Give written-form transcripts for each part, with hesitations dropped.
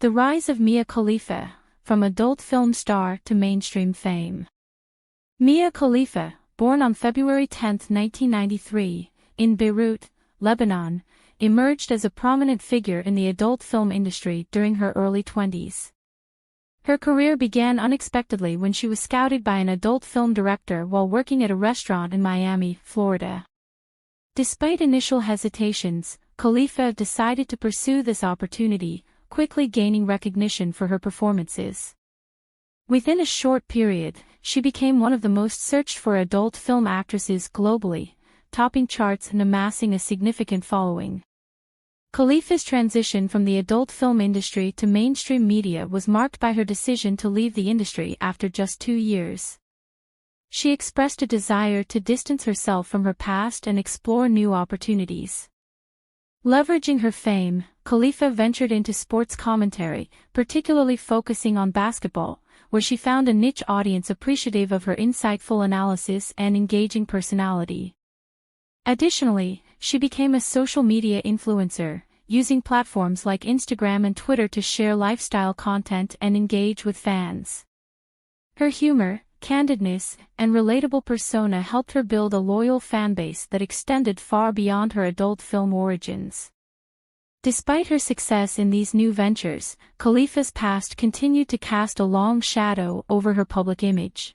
The rise of Mia Khalifa, from adult film star to mainstream fame. Mia Khalifa, born on February 10, 1993, in Beirut, Lebanon, emerged as a prominent figure in the adult film industry during her early 20s. Her career began unexpectedly when she was scouted by an adult film director while working at a restaurant in Miami, Florida. Despite initial hesitations, Khalifa decided to pursue this opportunity, quickly gaining recognition for her performances. Within a short period, she became one of the most searched for adult film actresses globally, topping charts and amassing a significant following. Khalifa's transition from the adult film industry to mainstream media was marked by her decision to leave the industry after just 2 years. She expressed a desire to distance herself from her past and explore new opportunities. Leveraging her fame, Khalifa ventured into sports commentary, particularly focusing on basketball, where she found a niche audience appreciative of her insightful analysis and engaging personality. Additionally, she became a social media influencer, using platforms like Instagram and Twitter to share lifestyle content and engage with fans. Her humor, candidness, and relatable persona helped her build a loyal fanbase that extended far beyond her adult film origins. Despite her success in these new ventures, Khalifa's past continued to cast a long shadow over her public image.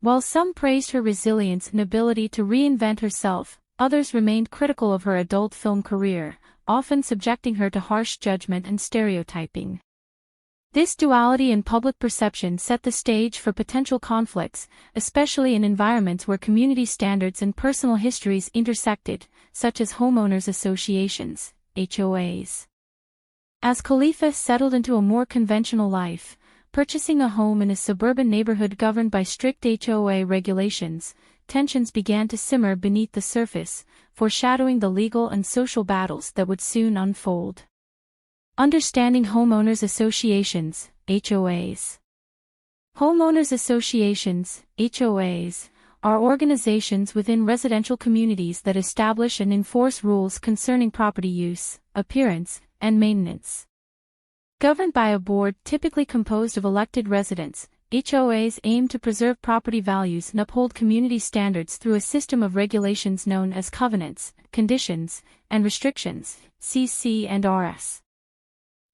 While some praised her resilience and ability to reinvent herself, others remained critical of her adult film career, often subjecting her to harsh judgment and stereotyping. This duality in public perception set the stage for potential conflicts, especially in environments where community standards and personal histories intersected, such as homeowners associations, HOAs. As Khalifa settled into a more conventional life, purchasing a home in a suburban neighborhood governed by strict HOA regulations, tensions began to simmer beneath the surface, foreshadowing the legal and social battles that would soon unfold. Understanding homeowners associations, HOAs. Homeowners associations, HOAs, are organizations within residential communities that establish and enforce rules concerning property use, appearance, and maintenance. Governed by a board typically composed of elected residents, HOAs aim to preserve property values and uphold community standards through a system of regulations known as covenants, conditions, and restrictions, CC and RS.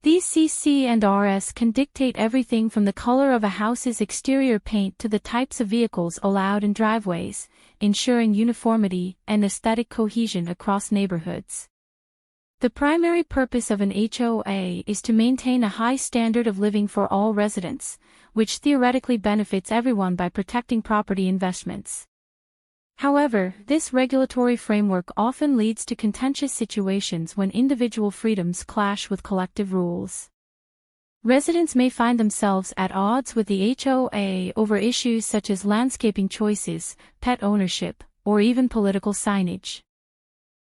These CC and RS can dictate everything from the color of a house's exterior paint to the types of vehicles allowed in driveways, ensuring uniformity and aesthetic cohesion across neighborhoods. The primary purpose of an HOA is to maintain a high standard of living for all residents, which theoretically benefits everyone by protecting property investments. However, this regulatory framework often leads to contentious situations when individual freedoms clash with collective rules. Residents may find themselves at odds with the HOA over issues such as landscaping choices, pet ownership, or even political signage.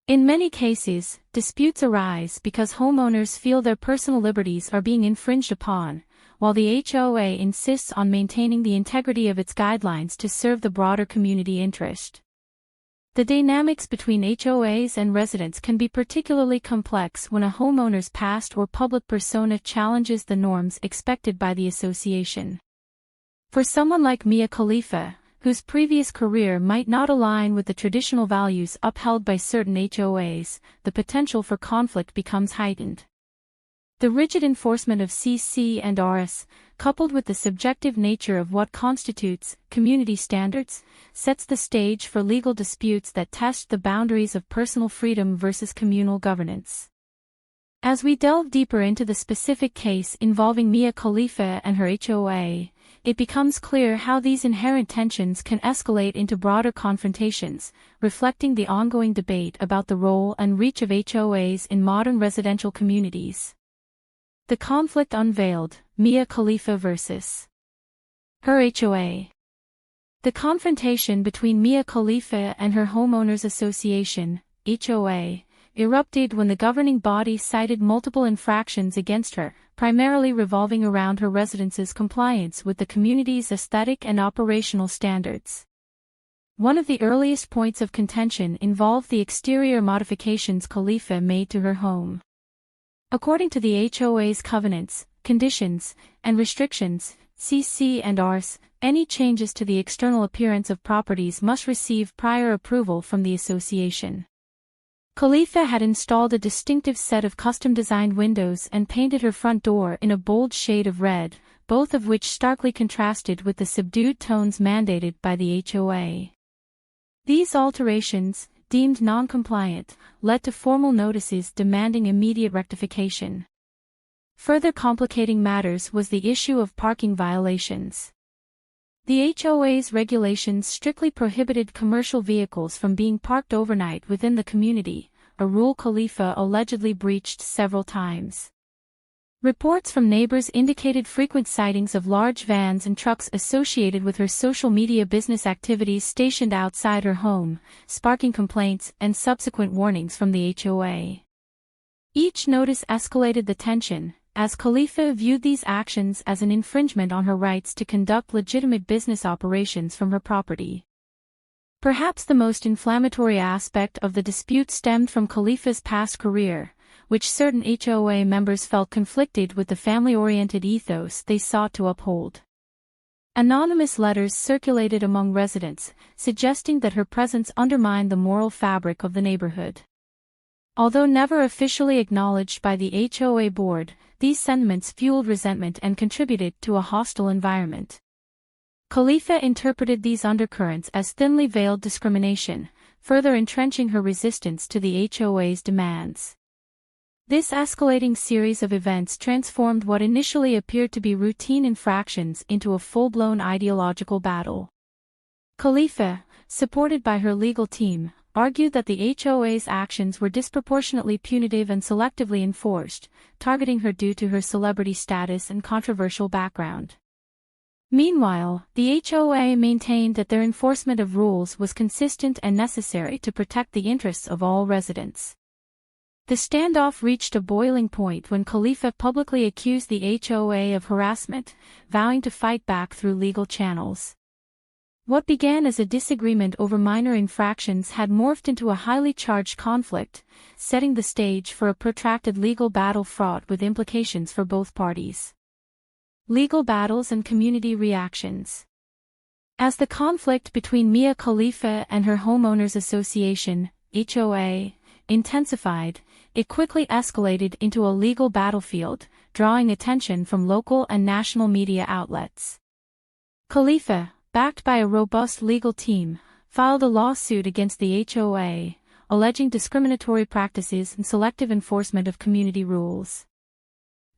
In many cases, disputes arise because homeowners feel their personal liberties are being infringed upon, while the HOA insists on maintaining the integrity of its guidelines to serve the broader community interest. The dynamics between HOAs and residents can be particularly complex when a homeowner's past or public persona challenges the norms expected by the association. For someone like Mia Khalifa, whose previous career might not align with the traditional values upheld by certain HOAs, the potential for conflict becomes heightened. The rigid enforcement of CC and RS, coupled with the subjective nature of what constitutes community standards, sets the stage for legal disputes that test the boundaries of personal freedom versus communal governance. As we delve deeper into the specific case involving Mia Khalifa and her HOA, it becomes clear how these inherent tensions can escalate into broader confrontations, reflecting the ongoing debate about the role and reach of HOAs in modern residential communities. The conflict unveiled, Mia Khalifa versus her HOA. The confrontation between Mia Khalifa and her homeowners association, HOA, erupted when the governing body cited multiple infractions against her, primarily revolving around her residence's compliance with the community's aesthetic and operational standards. One of the earliest points of contention involved the exterior modifications Khalifa made to her home. According to the HOA's covenants, conditions, and restrictions, CC&Rs, any changes to the external appearance of properties must receive prior approval from the association. Khalifa had installed a distinctive set of custom-designed windows and painted her front door in a bold shade of red, both of which starkly contrasted with the subdued tones mandated by the HOA. These alterations, deemed non-compliant, led to formal notices demanding immediate rectification. Further complicating matters was the issue of parking violations. The HOA's regulations strictly prohibited commercial vehicles from being parked overnight within the community, a rule Khalifa allegedly breached several times. Reports from neighbors indicated frequent sightings of large vans and trucks associated with her social media business activities stationed outside her home, sparking complaints and subsequent warnings from the HOA. Each notice escalated the tension, as Khalifa viewed these actions as an infringement on her rights to conduct legitimate business operations from her property. Perhaps the most inflammatory aspect of the dispute stemmed from Khalifa's past career, which certain HOA members felt conflicted with the family-oriented ethos they sought to uphold. Anonymous letters circulated among residents, suggesting that her presence undermined the moral fabric of the neighborhood. Although never officially acknowledged by the HOA board, these sentiments fueled resentment and contributed to a hostile environment. Khalifa interpreted these undercurrents as thinly veiled discrimination, further entrenching her resistance to the HOA's demands. This escalating series of events transformed what initially appeared to be routine infractions into a full-blown ideological battle. Khalifa, supported by her legal team, argued that the HOA's actions were disproportionately punitive and selectively enforced, targeting her due to her celebrity status and controversial background. Meanwhile, the HOA maintained that their enforcement of rules was consistent and necessary to protect the interests of all residents. The standoff reached a boiling point when Khalifa publicly accused the HOA of harassment, vowing to fight back through legal channels. What began as a disagreement over minor infractions had morphed into a highly charged conflict, setting the stage for a protracted legal battle fraught with implications for both parties. Legal battles and community reactions. As the conflict between Mia Khalifa and her homeowners association, HOA, intensified, it quickly escalated into a legal battlefield, drawing attention from local and national media outlets. Khalifa, backed by a robust legal team, filed a lawsuit against the HOA, alleging discriminatory practices and selective enforcement of community rules.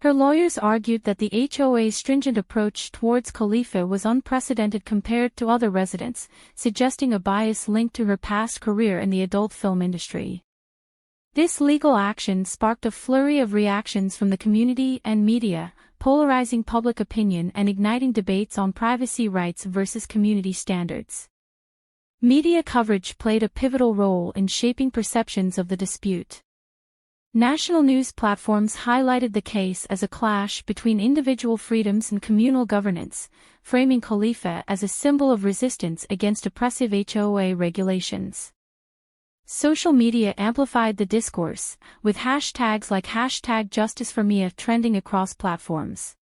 Her lawyers argued that the HOA's stringent approach towards Khalifa was unprecedented compared to other residents, suggesting a bias linked to her past career in the adult film industry. This legal action sparked a flurry of reactions from the community and media, polarizing public opinion and igniting debates on privacy rights versus community standards. Media coverage played a pivotal role in shaping perceptions of the dispute. National news platforms highlighted the case as a clash between individual freedoms and communal governance, framing Khalifa as a symbol of resistance against oppressive HOA regulations. Social media amplified the discourse, with hashtags like #JusticeForMia trending across platforms.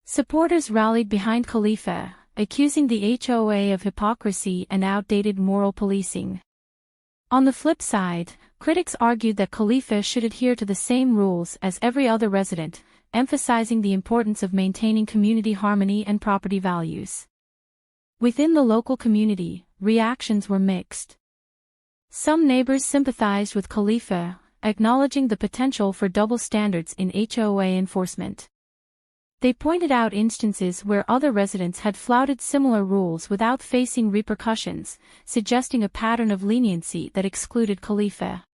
Supporters rallied behind Khalifa, accusing the HOA of hypocrisy and outdated moral policing. On the flip side, critics argued that Khalifa should adhere to the same rules as every other resident, emphasizing the importance of maintaining community harmony and property values. Within the local community, reactions were mixed. Some neighbors sympathized with Khalifa, acknowledging the potential for double standards in HOA enforcement. They pointed out instances where other residents had flouted similar rules without facing repercussions, suggesting a pattern of leniency that excluded Khalifa.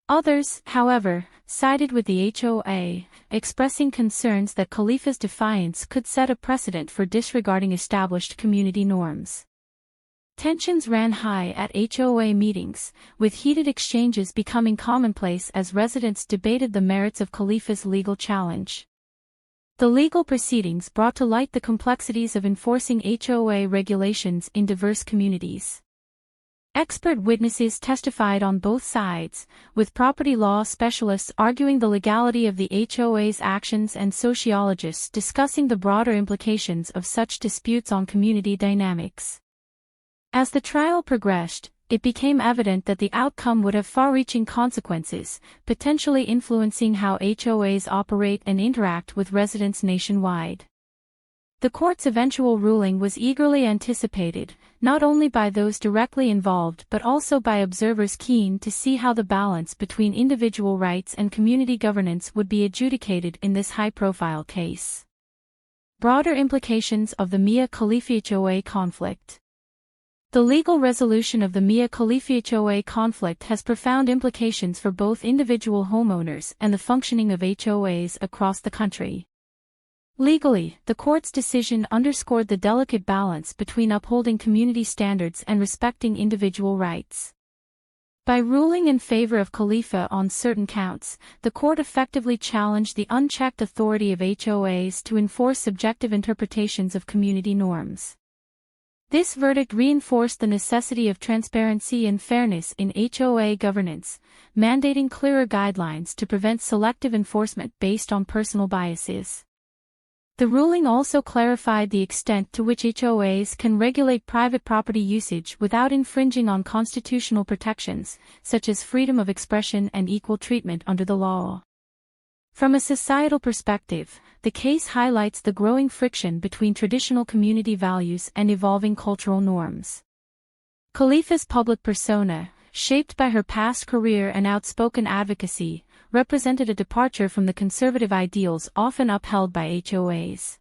Others, however, sided with the HOA, expressing concerns that Khalifa's defiance could set a precedent for disregarding established community norms. Tensions ran high at HOA meetings, with heated exchanges becoming commonplace as residents debated the merits of Khalifa's legal challenge. The legal proceedings brought to light the complexities of enforcing HOA regulations in diverse communities. Expert witnesses testified on both sides, with property law specialists arguing the legality of the HOA's actions and sociologists discussing the broader implications of such disputes on community dynamics. As the trial progressed, it became evident that the outcome would have far-reaching consequences, potentially influencing how HOAs operate and interact with residents nationwide. The court's eventual ruling was eagerly anticipated, not only by those directly involved but also by observers keen to see how the balance between individual rights and community governance would be adjudicated in this high-profile case. Broader implications of the Mia Khalifa HOA conflict. The legal resolution of the Mia Khalifa HOA conflict has profound implications for both individual homeowners and the functioning of HOAs across the country. Legally, the court's decision underscored the delicate balance between upholding community standards and respecting individual rights. By ruling in favor of Khalifa on certain counts, the court effectively challenged the unchecked authority of HOAs to enforce subjective interpretations of community norms. This verdict reinforced the necessity of transparency and fairness in HOA governance, mandating clearer guidelines to prevent selective enforcement based on personal biases. The ruling also clarified the extent to which HOAs can regulate private property usage without infringing on constitutional protections, such as freedom of expression and equal treatment under the law. From a societal perspective, the case highlights the growing friction between traditional community values and evolving cultural norms. Khalifa's public persona, shaped by her past career and outspoken advocacy, represented a departure from the conservative ideals often upheld by HOAs.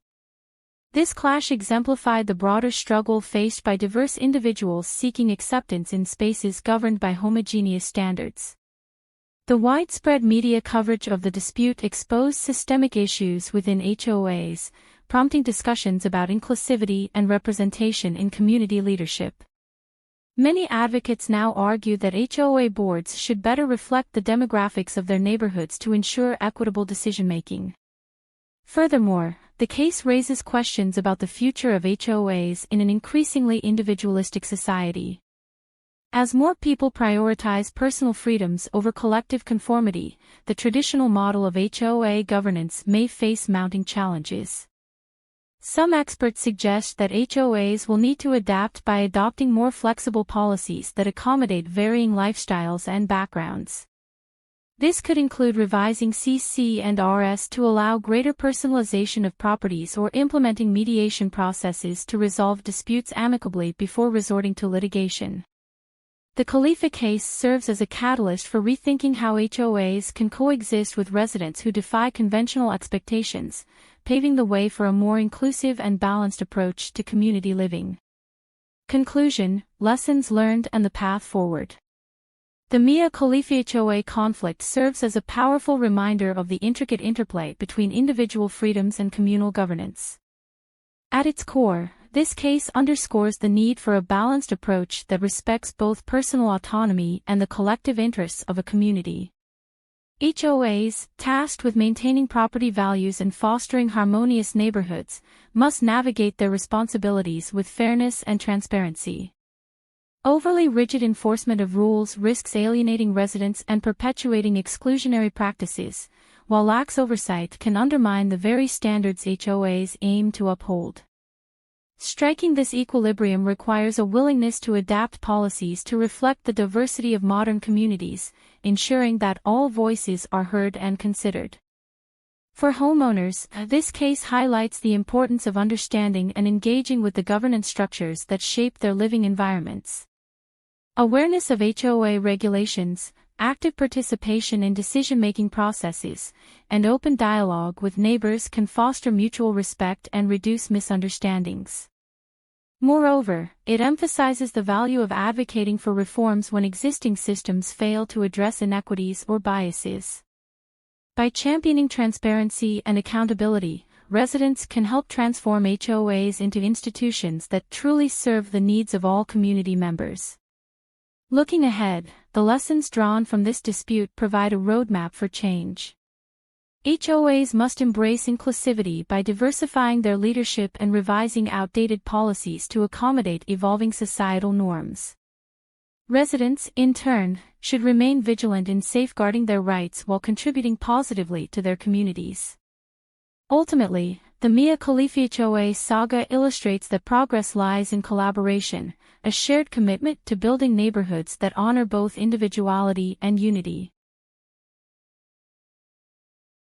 This clash exemplified the broader struggle faced by diverse individuals seeking acceptance in spaces governed by homogeneous standards. The widespread media coverage of the dispute exposed systemic issues within HOAs, prompting discussions about inclusivity and representation in community leadership. Many advocates now argue that HOA boards should better reflect the demographics of their neighborhoods to ensure equitable decision-making. Furthermore, the case raises questions about the future of HOAs in an increasingly individualistic society. As more people prioritize personal freedoms over collective conformity, the traditional model of HOA governance may face mounting challenges. Some experts suggest that HOAs will need to adapt by adopting more flexible policies that accommodate varying lifestyles and backgrounds. This could include revising CC&RS to allow greater personalization of properties or implementing mediation processes to resolve disputes amicably before resorting to litigation. The Khalifa case serves as a catalyst for rethinking how HOAs can coexist with residents who defy conventional expectations, paving the way for a more inclusive and balanced approach to community living. Conclusion, lessons learned and the path forward. The Mia Khalifa HOA conflict serves as a powerful reminder of the intricate interplay between individual freedoms and communal governance. At its core, this case underscores the need for a balanced approach that respects both personal autonomy and the collective interests of a community. HOAs, tasked with maintaining property values and fostering harmonious neighborhoods, must navigate their responsibilities with fairness and transparency. Overly rigid enforcement of rules risks alienating residents and perpetuating exclusionary practices, while lax oversight can undermine the very standards HOAs aim to uphold. Striking this equilibrium requires a willingness to adapt policies to reflect the diversity of modern communities, ensuring that all voices are heard and considered. For homeowners, this case highlights the importance of understanding and engaging with the governance structures that shape their living environments. Awareness of HOA regulations, active participation in decision-making processes, and open dialogue with neighbors can foster mutual respect and reduce misunderstandings. Moreover, it emphasizes the value of advocating for reforms when existing systems fail to address inequities or biases. By championing transparency and accountability, residents can help transform HOAs into institutions that truly serve the needs of all community members. Looking ahead, the lessons drawn from this dispute provide a roadmap for change. HOAs must embrace inclusivity by diversifying their leadership and revising outdated policies to accommodate evolving societal norms. Residents, in turn, should remain vigilant in safeguarding their rights while contributing positively to their communities. Ultimately, the Mia Khalifa saga illustrates that progress lies in collaboration, a shared commitment to building neighborhoods that honor both individuality and unity.